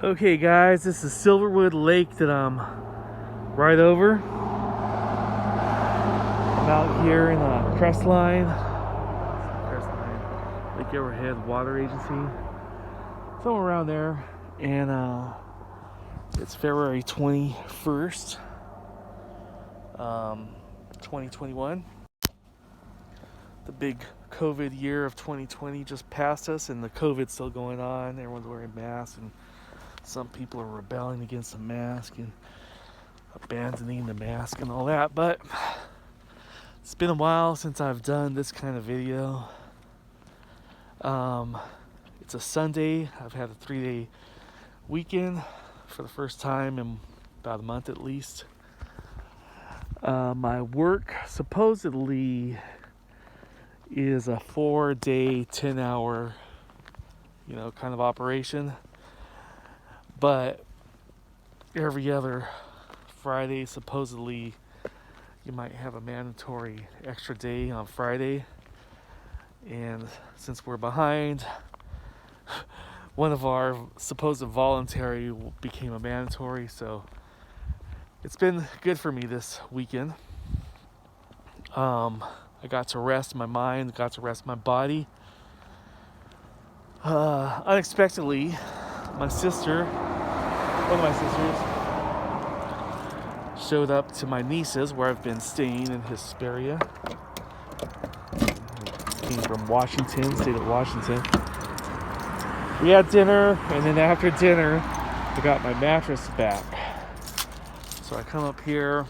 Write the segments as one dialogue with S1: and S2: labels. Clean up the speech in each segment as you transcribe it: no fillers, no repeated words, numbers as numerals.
S1: Okay guys, this is Silverwood Lake that I'm right over. I'm out here in Crestline, Lake Arrowhead Water Agency, somewhere around there, and it's February 21st, 2021. The big COVID year of 2020 just passed us, and the COVID's still going on. Everyone's wearing masks, and some people are rebelling against the mask and abandoning the mask and all that. But it's been a while since I've done this kind of video. It's a Sunday. I've had a 3-day weekend for the first time in about a month at least. My work supposedly is a 4-day, 10-hour, kind of operation. But every other Friday, supposedly, you might have a mandatory extra day on Friday. And since we're behind, one of our supposed voluntary became a mandatory. So it's been good for me this weekend. I got to rest my mind, got to rest my body. Unexpectedly, one of my sisters, showed up to my niece's where I've been staying in Hesperia. Came from Washington, state of Washington. We had dinner, and then after dinner, I got my mattress back. So I come up here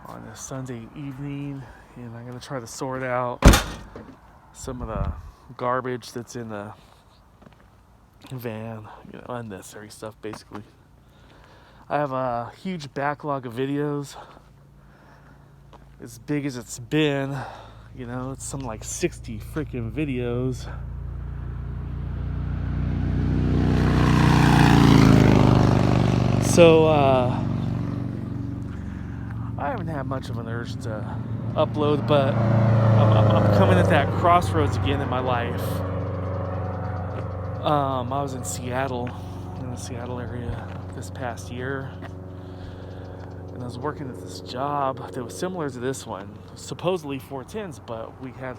S1: on a Sunday evening, and I'm going to try to sort out some of the garbage that's in the van, unnecessary stuff basically. I have a huge backlog of videos, as big as it's been. It's something like 60 freaking videos. So I haven't had much of an urge to upload, but I'm coming at that crossroads again in my life. I was in Seattle, in the Seattle area this past year, and I was working at this job that was similar to this one, supposedly 410s, but we had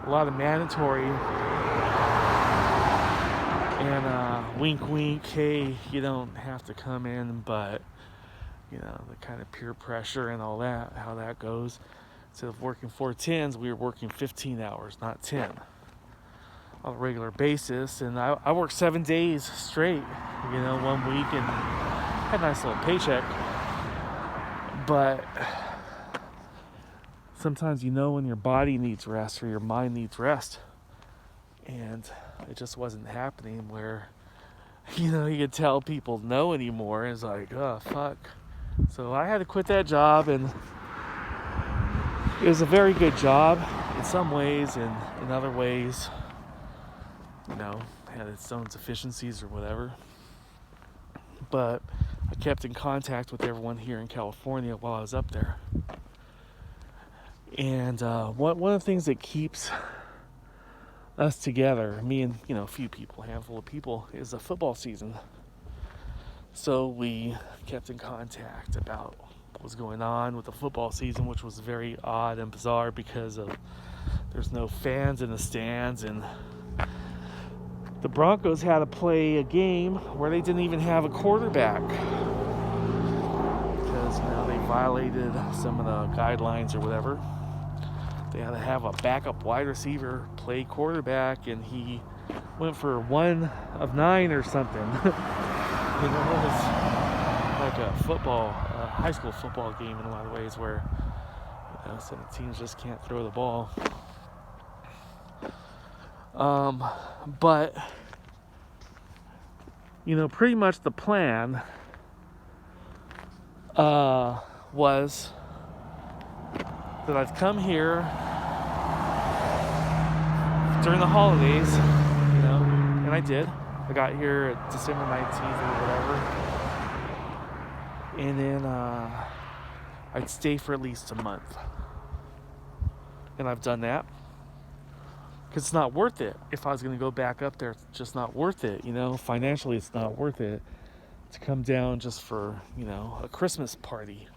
S1: a lot of mandatory and wink wink, hey, you don't have to come in, but the kind of peer pressure and all that, how that goes. Instead of working 410s, we were working 15 hours, not 10, on a regular basis. And I worked 7 days straight, 1 week, and had a nice little paycheck. But sometimes when your body needs rest or your mind needs rest. And it just wasn't happening where, you could tell people no anymore. It's like, oh, fuck. So I had to quit that job, and it was a very good job in some ways, and in other ways, had its own deficiencies or whatever. But I kept in contact with everyone here in California while I was up there. And one of the things that keeps us together, me and a few people, a handful of people, is the football season. So we kept in contact about what was going on with the football season, which was very odd and bizarre because there's no fans in the stands, and the Broncos had to play a game where they didn't even have a quarterback because they violated some of the guidelines or whatever. They had to have a backup wide receiver play quarterback, and he went for 1 of 9 or something. It was like a high school football game in a lot of ways where some teams just can't throw the ball. But pretty much the plan was that I've come here during the holidays, and I did. I got here at December 19th or whatever, and then I'd stay for at least a month, and I've done that. because it's not worth it. If I was going to go back up there, it's just not worth it. Financially, it's not worth it to come down just for a Christmas party.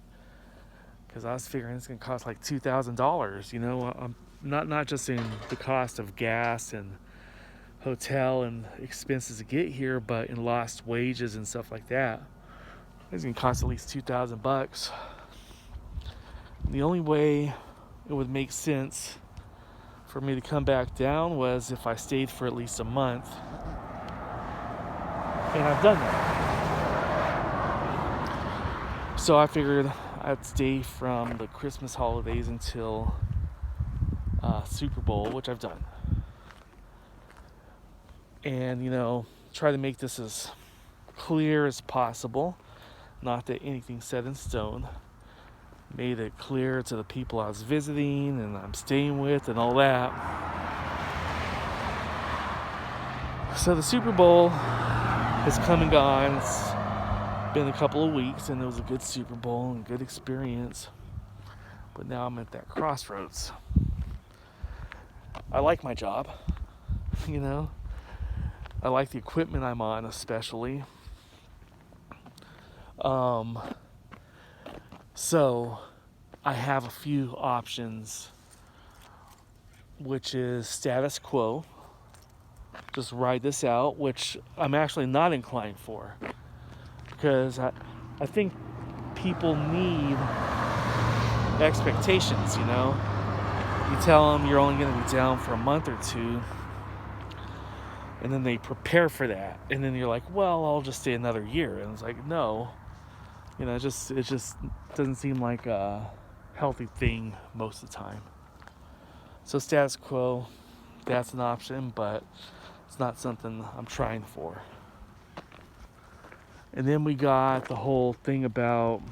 S1: Because I was figuring it's going to cost like $2,000. I'm not just in the cost of gas and hotel and expenses to get here, but in lost wages and stuff like that. It's going to cost at least $2,000. The only way it would make sense for me to come back down was if I stayed for at least a month. And I've done that. So I figured I'd stay from the Christmas holidays until Super Bowl, which I've done. And, try to make this as clear as possible. Not that anything's set in stone. Made it clear to the people I was visiting and I'm staying with and all that. So the Super Bowl has come and gone. It's been a couple of weeks and it was a good Super Bowl and good experience. But now I'm at that crossroads. I like my job, I like the equipment I'm on, especially. So I have a few options, which is status quo. Just ride this out, which I'm actually not inclined for. Because I think people need expectations, You tell them you're only going to be down for a month or two, and then they prepare for that. And then you're like, well, I'll just stay another year. And it's like, no. It just doesn't seem like a healthy thing most of the time. So status quo, that's an option, but it's not something I'm trying for. And then we got the whole thing about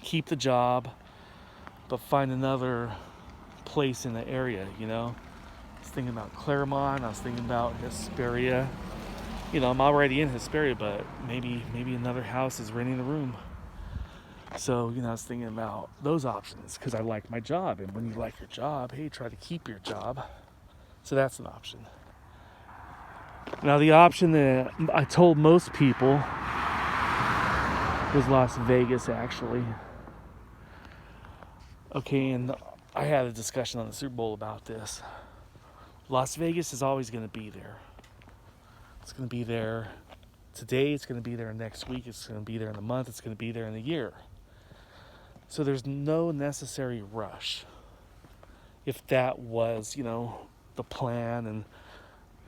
S1: keep the job, but find another place in the area, I was thinking about Claremont, I was thinking about Hesperia. I'm already in Hesperia, but maybe another house is renting a room. So, I was thinking about those options because I like my job. And when you like your job, hey, try to keep your job. So that's an option. Now, the option that I told most people was Las Vegas, actually. Okay, and I had a discussion on the Super Bowl about this. Las Vegas is always going to be there. It's going to be there today, it's going to be there next week, it's going to be there in a month, it's going to be there in a year. So there's no necessary rush. If that was, the plan, and,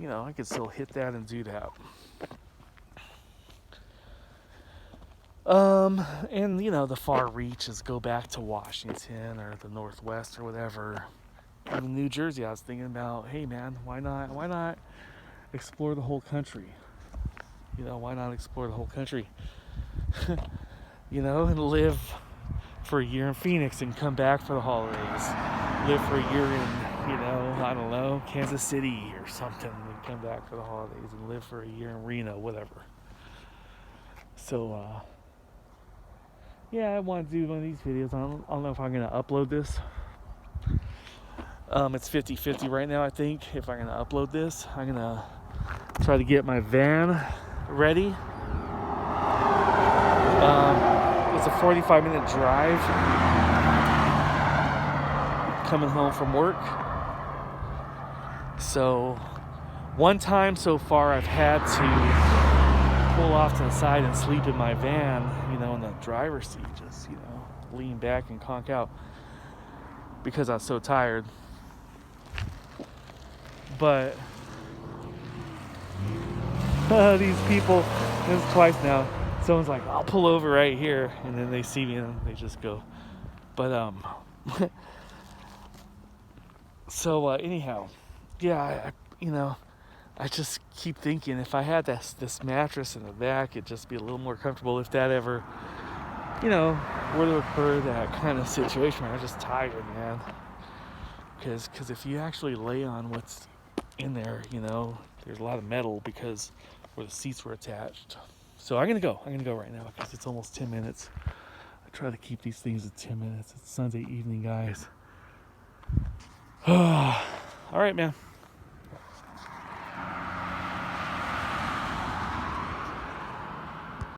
S1: I could still hit that and do that. And, the far reach is go back to Washington or the Northwest or whatever. Even New Jersey, I was thinking about, hey man, why not explore the whole country? Why not explore the whole country? And live for a year in Phoenix and come back for the holidays. Live for a year in, I don't know, Kansas City or something, and come back for the holidays, and live for a year in Reno, whatever. So, I want to do one of these videos. I don't know if I'm going to upload this. It's 50-50 right now, I think. If I'm going to upload this, I'm going to try to get my van ready. It's a 45-minute drive coming home from work. So one time so far I've had to pull off to the side and sleep in my van, in the driver's seat, just, lean back and conk out because I was so tired. But these people, this is twice now, someone's like, I'll pull over right here, and then they see me and they just go. But so anyhow, I just keep thinking if I had this mattress in the back, it'd just be a little more comfortable if that ever were to occur, that kind of situation where I'm just tired, man. Because if you actually lay on what's in there, there's a lot of metal because where the seats were attached. So I'm gonna go right now because it's almost 10 minutes. I try to keep these things at 10 minutes. It's Sunday evening, guys. All right, man.